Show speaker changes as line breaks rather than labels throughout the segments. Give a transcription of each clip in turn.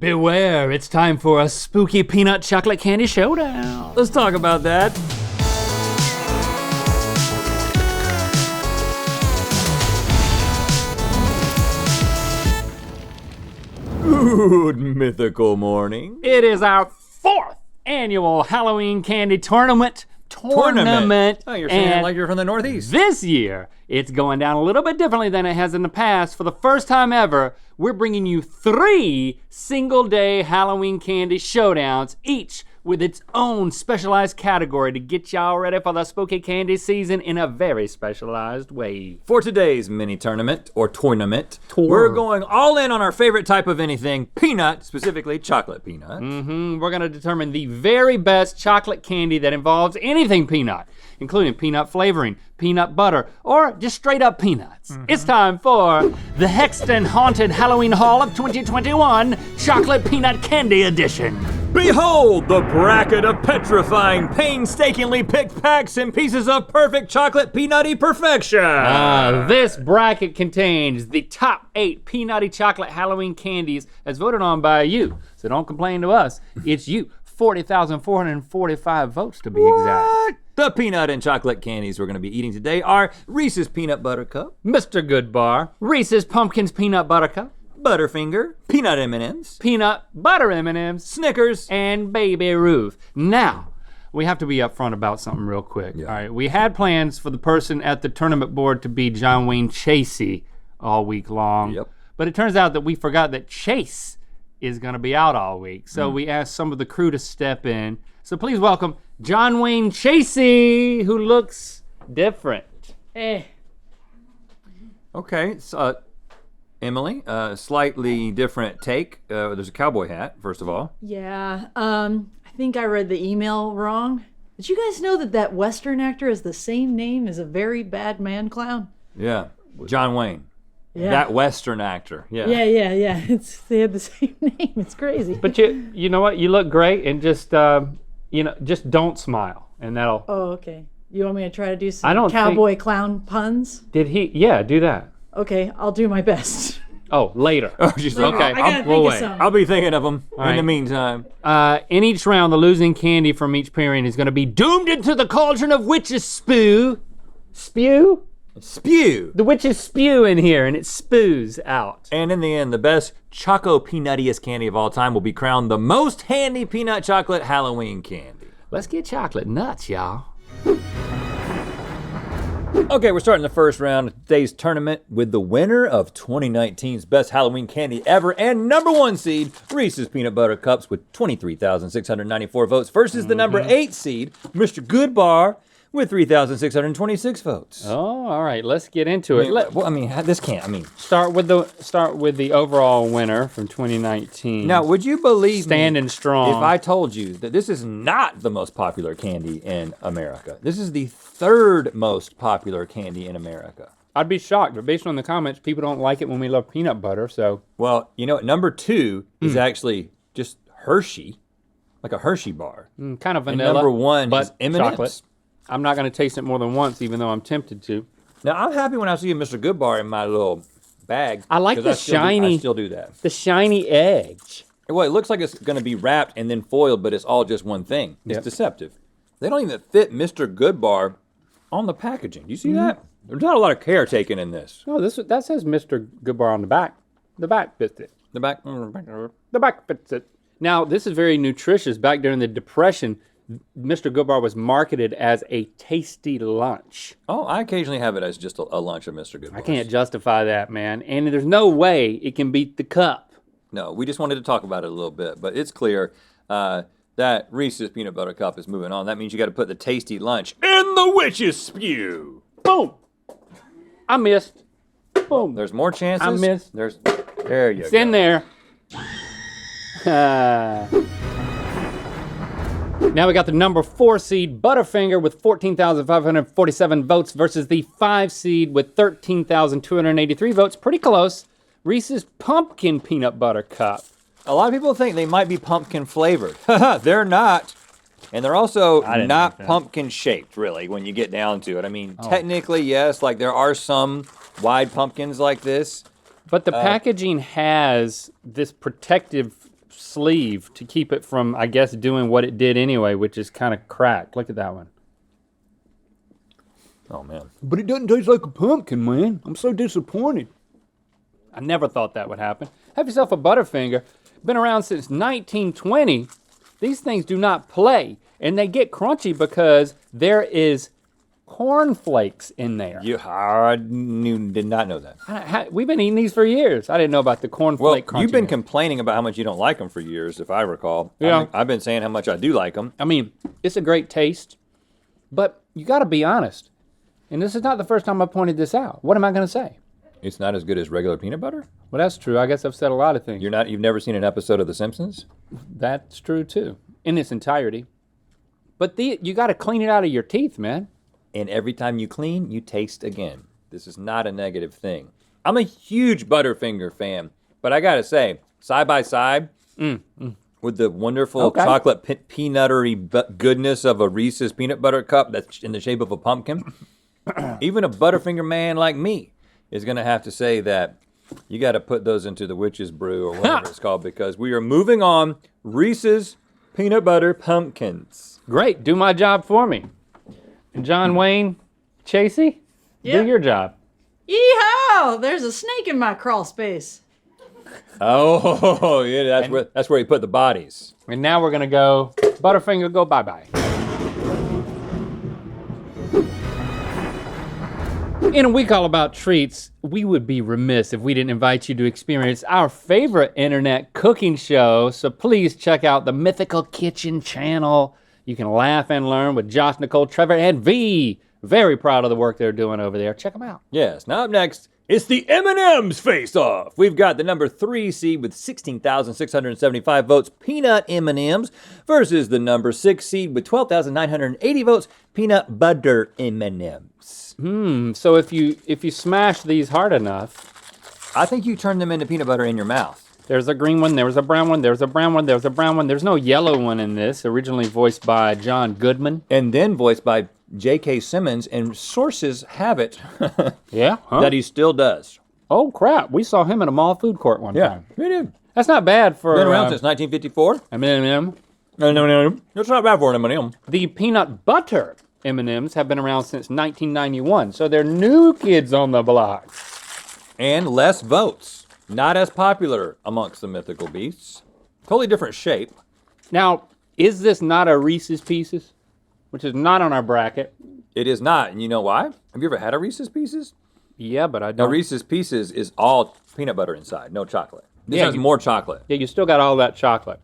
Beware, it's time for a spooky peanut chocolate candy showdown.
Let's talk about that. Good mythical morning.
It is our 4th annual Halloween candy tournament.
Oh, you're saying it like you're from the Northeast.
This year, it's going down a little bit differently than it has in the past. For the first time ever, we're bringing you 3 single-day Halloween candy showdowns, each with its own specialized category to get y'all ready for the spooky candy season in a very specialized way.
For today's mini tournament, or tournament, we're going all in on our favorite type of anything, peanut, specifically chocolate peanut.
We're gonna determine the very best chocolate candy that involves anything peanut, including peanut flavoring, peanut butter, or just straight up peanuts. It's time for the Hexton Haunted Halloween Haul of 2021 Chocolate Peanut Candy Edition.
Behold the bracket of petrifying, painstakingly picked packs and pieces of perfect chocolate peanutty perfection.
This bracket contains the top 8 peanutty chocolate Halloween candies as voted on by you. So don't complain to us, it's you. 40,445 votes to be exact.
The peanut and chocolate candies we're gonna be eating today are Reese's Peanut Butter Cup,
Mr. Goodbar, Reese's Pumpkins Peanut Butter Cup,
Butterfinger, Peanut M&Ms,
Peanut Butter M&Ms,
Snickers,
and Baby Ruth. Now, we have to be upfront about something real quick.
Yeah.
All right, we had plans for the person at the tournament board to be John Wayne Chasey all week long.
Yep.
But it turns out that we forgot that Chase is gonna be out all week. So we asked some of the crew to step in. So please welcome John Wayne Chasey, who looks different.
Okay, so Emily, slightly different take. There's a cowboy hat, first of all.
Yeah, I think I read the email wrong. Did you guys know that that Western actor has the same name as a very bad man clown?
Yeah, John Wayne.
Yeah.
That Western actor, yeah.
Yeah. They have the same name. It's crazy.
But you know what? You look great, and just just don't smile, and that'll.
Oh, okay. You want me to try to do some
I don't
cowboy clown puns?
Did he? Yeah, do that.
Okay, I'll do my best.
Oh, later.
Oh, she's
Okay,
I gotta
we'll
think of
wait.
some.
I'll be thinking of them in
right.
the meantime.
In each round, the losing candy from each pairing is going to be doomed into the cauldron of witches' spew. Spew?
Spew.
The witches spew in here, and it spews out.
And in the end, the best choco peanuttiest candy of all time will be crowned the most handy peanut chocolate Halloween candy.
Let's get chocolate nuts, y'all.
Okay, we're starting the first round of today's tournament with the winner of 2019's best Halloween candy ever and #1 seed, Reese's Peanut Butter Cups with 23,694 votes versus the number 8 seed, Mr. Goodbar, with 3,626 votes.
Oh, all right. Let's get into it. Start with the overall winner from 2019.
Now, would you believe
Standing
me
strong.
if I told you that this is not the most popular candy in America? This is the 3rd most popular candy in America.
I'd be shocked, but based on the comments, people don't like it when we love peanut butter, so.
Well, you know what? Number 2 is actually just Hershey, like a Hershey bar.
Kind of
And
vanilla.
number 1
but
is M&M's.
chocolate. I'm not gonna taste it more than once, even though I'm tempted to.
Now, I'm happy when I see a Mr. Goodbar in my little bag.
I like
'cause
the shiny.
I still do that.
The shiny edge.
Well, it looks like it's gonna be wrapped and then foiled, but it's all just one thing. It's
Yep.
deceptive. They don't even fit Mr. Goodbar on the packaging. Do you see that? There's not a lot of care taken in this.
Oh, that says Mr. Goodbar on the back. The back fits it.
The back.
The back fits it. Now, this is very nutritious. Back during the Depression, Mr. Goodbar was marketed as a tasty lunch.
Oh, I occasionally have it as just a lunch of Mr. Goodbar.
I can't justify that, man. And there's no way it can beat the cup.
No, we just wanted to talk about it a little bit, but it's clear that Reese's Peanut Butter Cup is moving on. That means you got to put the tasty lunch in the witch's spew.
Boom! I missed. Boom.
There's more chances.
I missed.
There you go.
It's in there. Now we got the number 4 seed, Butterfinger, with 14,547 votes versus the 5 seed with 13,283 votes. Pretty close. Reese's Pumpkin Peanut Butter Cup.
A lot of people think they might be pumpkin flavored. They're not. And they're also not pumpkin shaped, really, when you get down to it. I mean, technically, yes, like there are some wide pumpkins like this.
But the packaging has this protective sleeve to keep it from, I guess, doing what it did anyway, which is kind of cracked. Look at that one.
Oh, man.
But it doesn't taste like a pumpkin, man. I'm so disappointed. I never thought that would happen. Have yourself a Butterfinger. Been around since 1920. These things do not play, and they get crunchy because there is cornflakes in there.
I did not know that.
We've been eating these for years. I didn't know about the cornflake crunchiness.
You've been complaining about how much you don't like them for years, if I recall.
Yeah.
I've been saying how much I do like them.
I mean, it's a great taste, but you gotta be honest. And this is not the first time I pointed this out. What am I gonna say?
It's not as good as regular peanut butter?
Well, that's true. I guess I've said a lot of things.
You've never seen an episode of The Simpsons?
That's true too, in its entirety. But you gotta clean it out of your teeth, man.
And every time you clean, you taste again. This is not a negative thing. I'm a huge Butterfinger fan, but I gotta say, side by side, with the wonderful chocolate peanuttery goodness of a Reese's peanut butter cup that's in the shape of a pumpkin, even a Butterfinger man like me is gonna have to say that you gotta put those into the witch's brew or whatever it's called, because we are moving on. Reese's peanut butter pumpkins.
Great, do my job for me. John Wayne, Chasey, do your job.
Yeehaw! There's a snake in my crawl space.
Oh, yeah, that's where he put the bodies.
And now we're gonna go, Butterfinger, go bye-bye. In a week all about treats, we would be remiss if we didn't invite you to experience our favorite internet cooking show, so please check out the Mythical Kitchen channel. You can laugh and learn with Josh, Nicole, Trevor, and V. Very proud of the work they're doing over there. Check them out.
Yes, now up next, it's the M&M's face-off. We've got the number 3 seed with 16,675 votes, Peanut M&M's, versus the number 6 seed with 12,980 votes, Peanut Butter M&M's.
So if you smash these hard enough,
I think you turn them into peanut butter in your mouth.
there's a green one, there's a brown one, there's a brown one, there's a brown one. There's no yellow one in this, originally voiced by John Goodman.
And then voiced by J.K. Simmons, and sources have it
Yeah? Huh?
that he still does.
Oh, crap. We saw him in a mall food court one time.
he did.
That's not bad for
Been around since 1954.
M&M.
No, it's not bad for an M&M.
The peanut butter M&Ms have been around since 1991, so they're new kids on the block.
And less votes. Not as popular amongst the mythical beasts. Totally different shape.
Now, is this not a Reese's Pieces? Which is not on our bracket.
It is not, and you know why? Have you ever had a Reese's Pieces?
Yeah, but I
Now,
don't.
Reese's Pieces is all peanut butter inside, no chocolate. This
Yeah,
has more chocolate.
Yeah, you still got all that chocolate.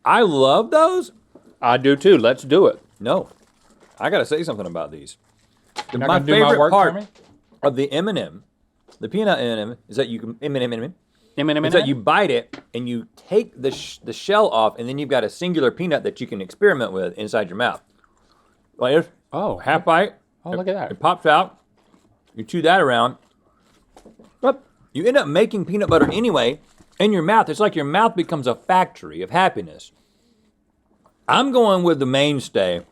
I love those.
I do too. Let's do it.
No, I gotta say something about these.
You're not
My
gonna do my
favorite
work for
part
me?
of the M&M, the peanut M&M, is that you can
M&M.
is that you bite it and you take the shell off, and then you've got a singular peanut that you can experiment with inside your mouth. Like this.
Oh,
Half bite.
Oh, look at that.
It pops out. You chew that around. But you end up making peanut butter anyway in your mouth. It's like your mouth becomes a factory of happiness. I'm going with the mainstay.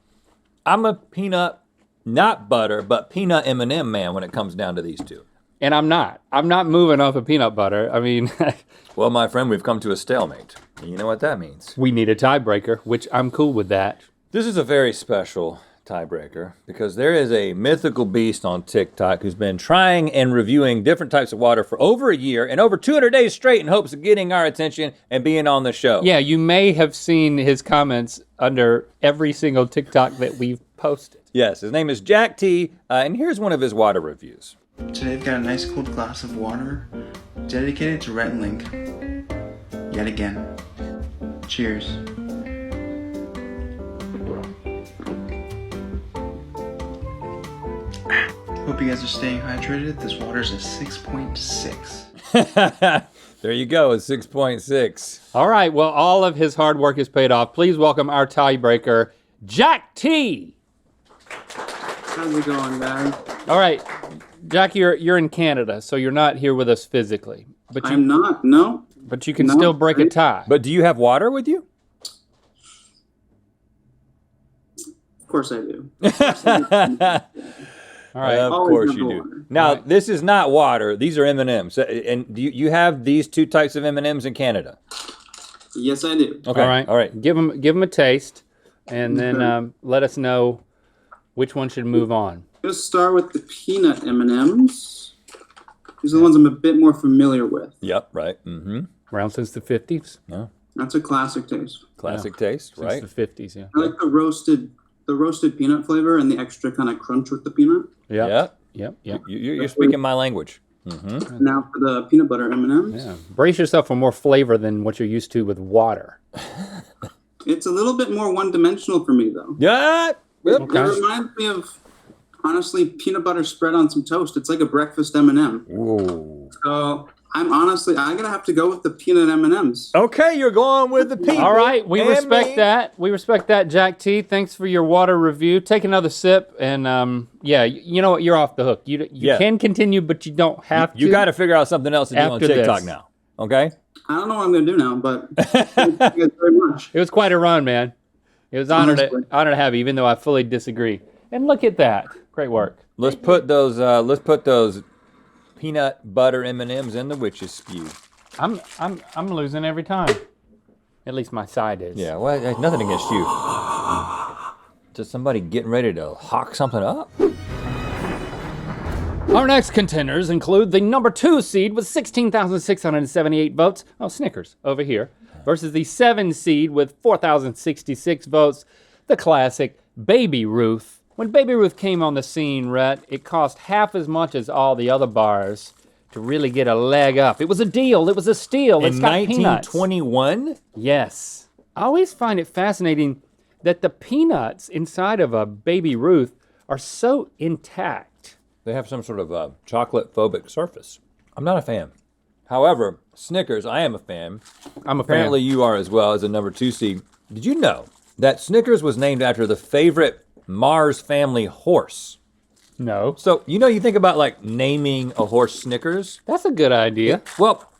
I'm a peanut, not butter, but peanut M&M man when it comes down to these two.
And I'm not. I'm not moving off of peanut butter. I mean,
Well, my friend, we've come to a stalemate. And you know what that means.
we need a tiebreaker, which I'm cool with that.
This is a very special tiebreaker because there is a mythical beast on TikTok who's been trying and reviewing different types of water for over a year and over 200 days straight in hopes of getting our attention and being on the show.
Yeah, you may have seen his comments under every single TikTok that we've posted.
Yes, his name is Jack T, and here's one of his water reviews.
Today I've got a nice cold glass of water dedicated to Rhett and Link. Yet again. Cheers. Hope you guys are staying hydrated. This water's a 6.6.
There you go, it's 6.6.
All right, well, all of his hard work is paid off. Please welcome our tiebreaker, Jack T.
How's it going, guys?
All right, Jack, you're in Canada, so you're not here with us physically. But
I'm not, no.
But you can
No,
still break a
right?
tie.
But do you have water with you?
Of course I do.
All right.
Of
Always
course
have
you
the
do.
water.
Now, this is not water. These are M&Ms. And do you have these two types of M&Ms in Canada?
Yes, I do.
Okay.
All right.
All right.
Give them a taste, and then
Okay.
let us know which one should move on.
Let's start with the peanut M&Ms. These are the ones I'm a bit more familiar with.
Yep, right. Mm-hmm.
Around since the 50s.
Yeah.
That's a classic taste.
Classic taste, right?
Since the 50s, yeah.
I like the roasted peanut flavor and the extra kind of crunch with the peanut.
Yep.
Yep.
Yep.
You're speaking my language.
Now for the peanut butter M&Ms.
Yeah. Brace yourself for more flavor than what you're used to with water.
It's a little bit more one-dimensional for me, though.
Yeah.
It reminds me of, honestly, peanut butter spread on some toast. It's like a breakfast M&M.
Whoa.
So I'm gonna have to go with the peanut M&Ms.
Okay, you're going with the people.
All right, we
and
respect
me.
that. We respect that, Jack T. Thanks for your water review. Take another sip, and yeah, you know what? You're off the hook. You
Yeah.
can continue, but you don't have to.
You got to figure out something else to do on
After
TikTok
this.
now. Okay?
I don't know what I'm gonna do now, but thank you guys very much.
It was quite a run, man. It was honor
Honestly.
to have you, even though I fully disagree. And look at that. Great work.
Let's put those peanut butter M&Ms in the witch's spew.
I'm losing every time. At least my side is.
Yeah, well, there's nothing against you. Just somebody getting ready to hawk something up.
Our next contenders include the number 2 seed with 16,678 votes. Oh, Snickers over here. Versus the 7 seed with 4,066 votes. The classic Baby Ruth. When Baby Ruth came on the scene, Rhett, it cost half as much as all the other bars to really get a leg up. It was a deal. It was a steal. It's
In
got peanuts.
1921?
Yes. I always find it fascinating that the peanuts inside of a Baby Ruth are so intact.
They have some sort of chocolate-phobic surface. I'm not a fan. However, Snickers, I am a fan.
I'm a
Apparently
fan.
you are as well as a number 2 seed. Did you know that Snickers was named after the favorite Mars family horse?
No.
So, you think about like naming a horse Snickers?
That's a good idea.
Well,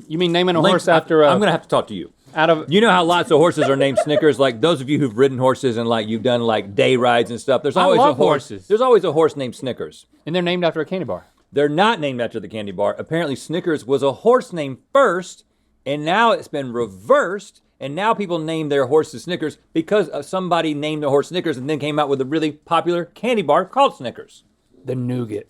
You mean naming a
Link,
horse after a...
I'm going to have to talk to you.
out of...
You know how lots of horses are named Snickers? Like those of you who've ridden horses and like you've done like day rides and stuff. There's
I
always a
love
horse.
horses.
There's always a horse named Snickers.
And they're named after a candy bar.
They're not named after the candy bar. Apparently Snickers was a horse name first, and now it's been reversed, and now people name their horses Snickers because somebody named the horse Snickers and then came out with a really popular candy bar called Snickers.
The nougat.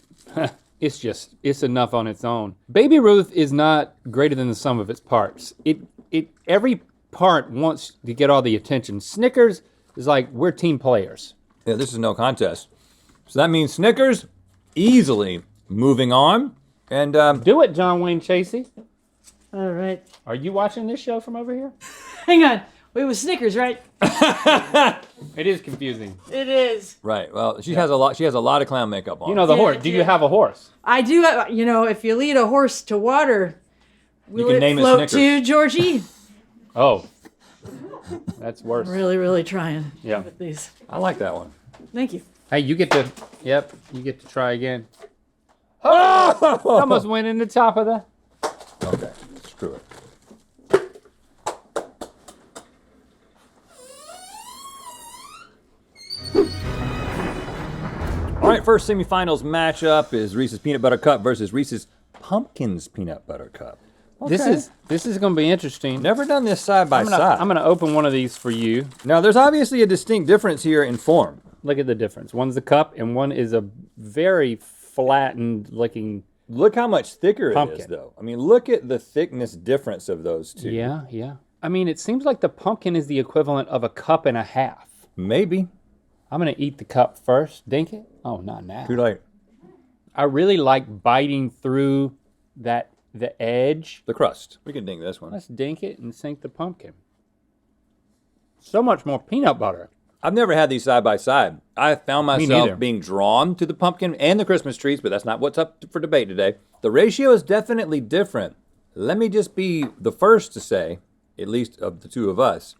It's enough on its own. Baby Ruth is not greater than the sum of its parts. Every part wants to get all the attention. Snickers is like, we're team players.
Yeah, this is no contest. So that means Snickers easily moving on. And
Do it, John Wayne Chasey.
All right.
Are you watching this show from over here?
Hang on. Wait, it was Snickers, right?
It is confusing.
It is.
right, well, she has a lot of clown makeup on.
You know the
Yeah,
horse. Do you
yeah.
have a horse?
I do. If you lead a horse to water, will
can
it
name it
float
Snickers.
to Georgie?
Oh. That's worse.
Really, really trying
Yeah.
with these.
I like that one.
Thank you.
Hey, you get to try again. Oh! Almost went in the top of the...
Okay, screw it. All right, first semifinals matchup is Reese's Peanut Butter Cup versus Reese's Pumpkins Peanut Butter Cup.
This
Okay.
is going to be interesting.
Never done this side by side.
I'm gonna open one of these for you.
Now, there's obviously a distinct difference here in form.
Look at the difference. One's a cup and one is a very flattened looking.
Look how much thicker it is,
Pumpkin.
though. I mean, look at the thickness difference of those two.
Yeah. I mean, it seems like the pumpkin is the equivalent of a cup and a half.
Maybe.
I'm gonna eat the cup first. Dink it? Oh, not now.
Too late.
I really like biting through the edge.
The crust. We can ding this one.
Let's dink it and sink the pumpkin. So much more peanut butter.
I've never had these side by side. I found
neither.
myself being drawn to the pumpkin and the Christmas trees, but that's not what's up for debate today. The ratio is definitely different. Let me just be the first to say, at least of the two of us,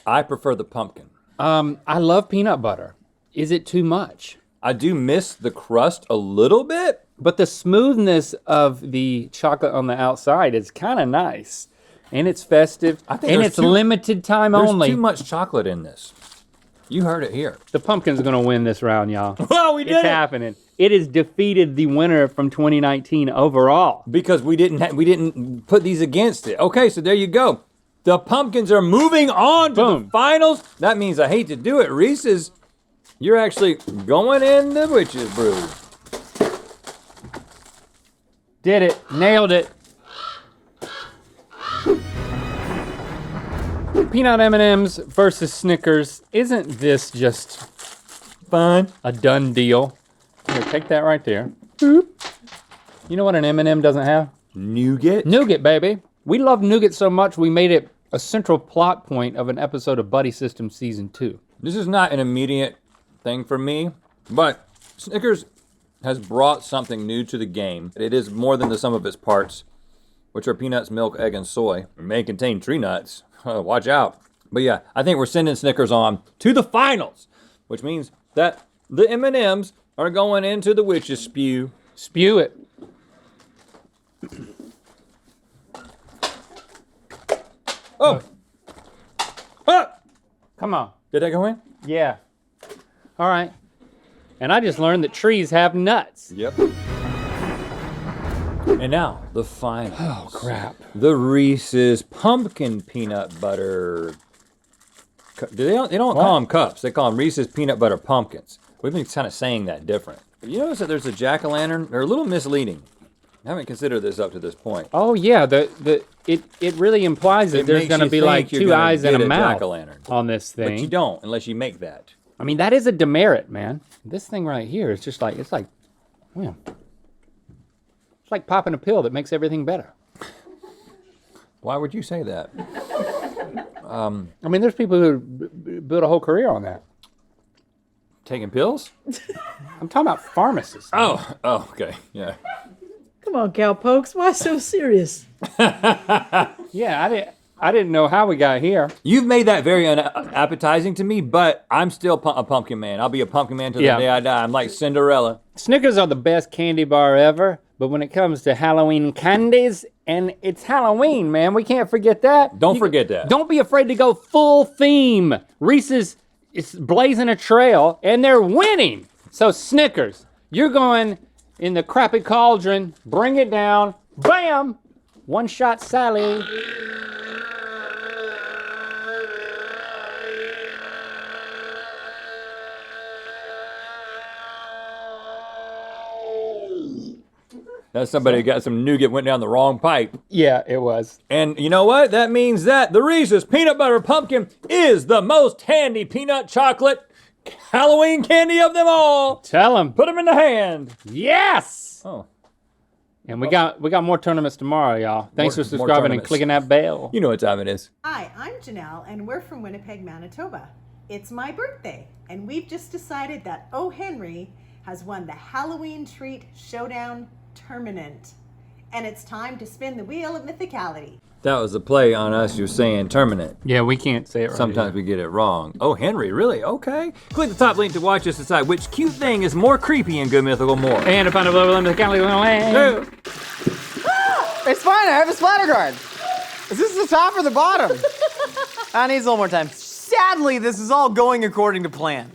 I prefer the pumpkin.
I love peanut butter. Is it too much?
I do miss the crust a little bit.
But the smoothness of the chocolate on the outside is kind of nice. And it's festive.
I think
And
there's
it's
too-
limited time
There's
only.
too much chocolate in this. You heard it here.
The pumpkin's gonna win this round, y'all.
Well, we did
It's
it.
happening. It has defeated the winner from 2019 overall.
Because we didn't put these against it. Okay, so there you go. The pumpkins are moving on to
Boom.
the finals. That means I hate to do it, Reese's. You're actually going in the witch's brew.
Did it. Nailed it. Peanut M&Ms versus Snickers. Isn't this just
Fun.
a done deal? Here, take that right there. Boop. You know what an M&M doesn't have?
Nougat.
Nougat, baby. We love nougat so much we made it a central plot point of an episode of Buddy System Season 2.
This is not an immediate thing for me, but Snickers has brought something new to the game. It is more than the sum of its parts, which are peanuts, milk, egg, and soy. It may contain tree nuts. Watch out. But yeah, I think we're sending Snickers on to the finals, which means that the M&Ms are going into the witch's spew.
Spew it.
Oh! Ah!
Come on.
Did that go in?
Yeah. All right. And I just learned that trees have nuts.
Yep. And now, the finals.
Oh, crap.
The Reese's Pumpkin Peanut Butter. They don't call them cups. They call them Reese's Peanut Butter Pumpkins. We've been kind of saying that different. You notice that there's a jack-o'-lantern? They're a little misleading. I haven't considered this up to this point.
Oh, yeah. It really implies that
It
there's
makes
going to
you
be
think
like
you're
two
gonna
eyes and
get
a
a
mouth
jack-o'-lantern.
on this thing.
But you don't, unless you make that.
I mean, that is a demerit, man. This thing right here is just like, it's like popping a pill that makes everything better.
Why would you say that?
I mean, there's people who build a whole career on that.
Taking pills?
I'm talking about pharmacists.
Oh, okay, yeah.
Come on, cowpokes. Why so serious?
Yeah, I didn't know how we got here.
You've made that very unappetizing to me, but I'm still a pumpkin man. I'll be a pumpkin man till the day I die. I'm like Cinderella.
Snickers are the best candy bar ever, but when it comes to Halloween candies, and it's Halloween, man, we can't forget that.
Don't forget that.
Don't be afraid to go full theme. Reese's is blazing a trail, and they're winning. So Snickers, you're going in the crappy cauldron, bring it down, bam, one shot Sally.
That's somebody who got some nougat, went down the wrong pipe.
Yeah, it was.
And you know what? That means that the Reese's Peanut Butter Pumpkin is the most handy peanut chocolate Halloween candy of them all.
Tell them.
Put them in the hand.
Yes!
Oh,
And we got more tournaments tomorrow, y'all. Thanks
More
for subscribing and
tournaments.
clicking that bell.
you know what time it is.
Hi, I'm Janelle, and we're from Winnipeg, Manitoba. It's my birthday, and we've just decided that O. Henry has won the Halloween Treat Showdown Tournament. And it's time to spin the wheel of mythicality.
That was a play on us. You're saying terminate.
Yeah, we can't say it right.
Sometimes we get it wrong. Oh, Henry, really? Okay. Click the top link to watch us decide which cute thing is more creepy in Good Mythical More.
And to find a level in the county.
It's fine, I have a splatter guard. Is this the top or the bottom? It needs a little more time. Sadly, this is all going according to plan.